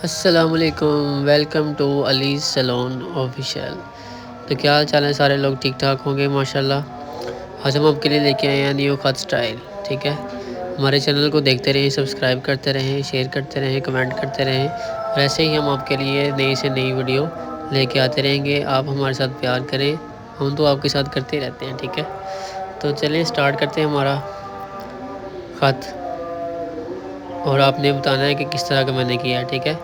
अस्सलामुअलैकुम, welcome to Ali salon official. तो क्या हाल चाल है, सारे लोग ठीक ठाक होंगे माशाल्लाह। आज हम आपके लिए लेके आए हैं न्यू कट स्टाइल। ठीक है, हमारे चैनल को देखते रहें, सब्सक्राइब करते रहें, शेयर करते रहें, कमेंट करते रहें और ऐसे ही हम आपके लिए नई से नई वीडियो लेके आते रहेंगे। आप हमारे साथ प्यार करें, हम तो आपके साथ करते रहते हैं। ठीक है, तो चलें स्टार्ट करते हैं हमारा ख़त। और आपने बताना है कि किस तरह का मैंने किया है। ठीक है,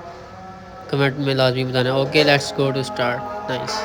कमेंट में लाजमी बताना। Okay, let's go to start. Nice.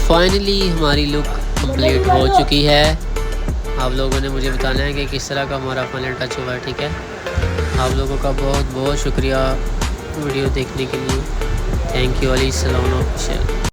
Finally हमारी लुक कंप्लीट हो चुकी है। आप लोगों ने मुझे बताना है कि किस तरह का हमारा फाइनल टच हुआ है। ठीक है, आप लोगों का बहुत बहुत शुक्रिया वीडियो देखने के लिए। Thank you Ali salon official.